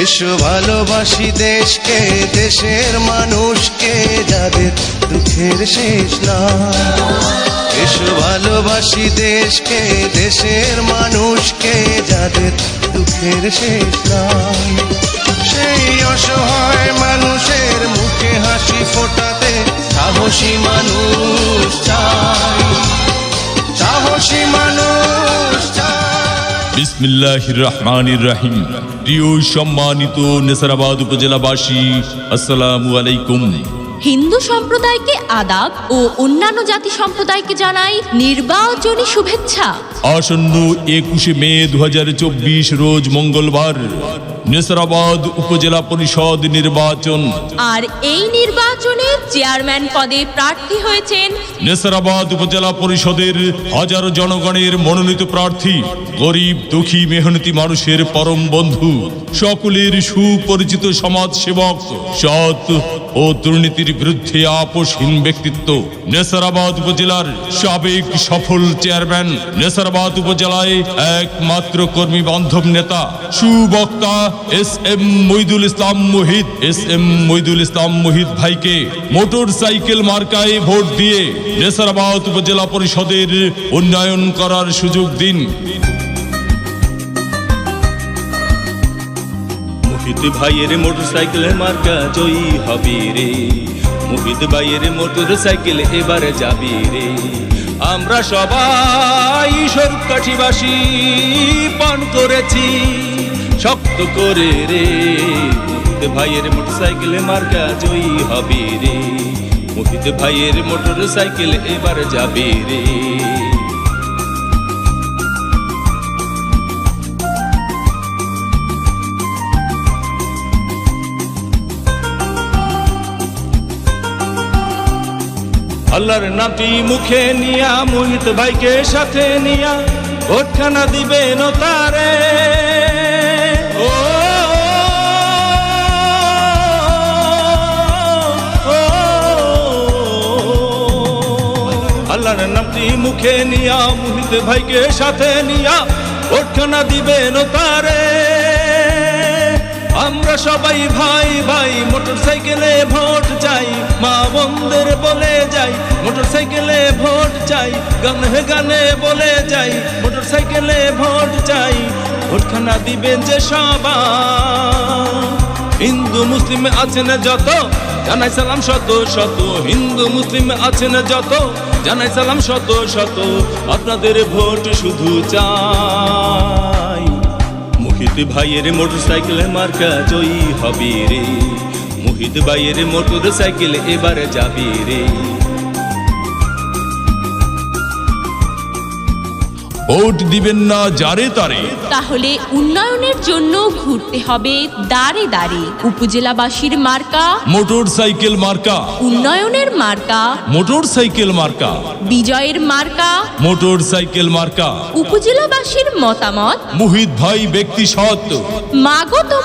এসো ভালোবাসি দেশকে, দেশের মানুষকে, যাদের দুঃখের শেষ নাই। এসো ভালোবাসি দেশকে, দেশের মানুষকে, যাদের দুঃখের শেষ নাই। সেই অসহায় মানুষের মুখে হাসি ফোটাতে সাহসী মানুষ চাই, সাহসী মানুষ চাই। বিসমিল্লাহির রহমানির রহিম। প্রিয় সম্মানিত নেসারাবাদ উপজেলাবাসী, আসসালামু আলাইকুম। হিন্দু সম্প্রদায়কে আদাব ও অন্যান্য জাতি সম্প্রদায়কে জানাই নির্বাচনী শুভেচ্ছা। আসন্ন 21শে মে 2024 রোজ মঙ্গলবার নেসারাবাদ উপজেলা পরিষদ নির্বাচন। আর এই নির্বাচনে চেয়ারম্যান পদে প্রার্থী হয়েছেন নেসারাবাদ উপজেলা পরিষদের হাজারো জনগণের মনোনীত প্রার্থী, গরিব দুঃখী মেহনতি মানুষের পরম বন্ধু, সকলের সুপরিচিত সমাজ সেবক, সৎ ও দুর্নীতির বিরুদ্ধে আপোষহীন ব্যক্তিত্ব, নেসারাবাদ উপজেলার সাবেক সফল চেয়ারম্যান, নেসারাবাদ উপজেলায় একমাত্র কর্মী বান্ধব নেতা, সুবক্তা এস.এম. মইদুল ইসলাম মুহিত। এস.এম. মইদুল ইসলাম মুহিত ভাইকে মোটর সাইকেল মার্কায় ভোট দিয়ে নেসারাবাদ উপজেলা পরিষদের উন্নয়ন করার সুযোগ দিন। মুহিত ভাইয়ের মোটর সাইকেল মার্কা জয়ী হবে রে, মুহিত ভাইয়ের মোটর সাইকেল এবারে যাবে রে। আমরা সবাই সরকাঠিবাসী পান করেছি শক্ত করে রে, মুহিত ভাইয়ের মোটর সাইকেল মার্কা জয়ী হবে রে, মুহিত ভাইয়ের মোটর সাইকেল এবার যাবে রে। আল্লাহর নামটি মুখে নিয়া, মুহিত ভাইকে সাথে নিয়া ভোটখানা দিবেন তারে। ও আল্লাহর নামটি মুখে নিয়া, মুহিত ভাইকে সাথে নিয়া ভোটখানা দিবেন তারে। আমরা সবাই ভাই ভাই মোটর সাইকেলে ভোট চাই, মা বোনদের বলে যাই মোটর সাইকেলে ভোট চাই, গানে গানে বলে যাই মোটর সাইকেলে ভোট চাই। ভোটখানা দিবেন যে সবাই, হিন্দু মুসলিম আছেন যত জানাই সালাম শত শত, হিন্দু মুসলিম আছেন যত জানাই সালাম শত শত, আপনাদের ভোট শুধু চাই। মুহিত ভাইয়ের মোটর সাইকেল মার্কা জয়ী হবে রে, মুহিত ভাইয়ের মোটর সাইকেল এবারে যাবে রে। ভোট দিবেন না যারে তারে, তাহলে উন্নয়নের জন্য ঘুরতে হবে দাঁড়ে দাঁড়ে। উপজেলাবাসীর মার্কা মোটর সাইকেল মার্কা, উন্নয়নের মার্কা মোটর সাইকেল মার্কা, বিজয়ের মার্কা মোটর সাইকেল মার্কা। উপজেলাবাসীর মতামত মুহিত ভাই ব্যক্তি সৎ, মাগো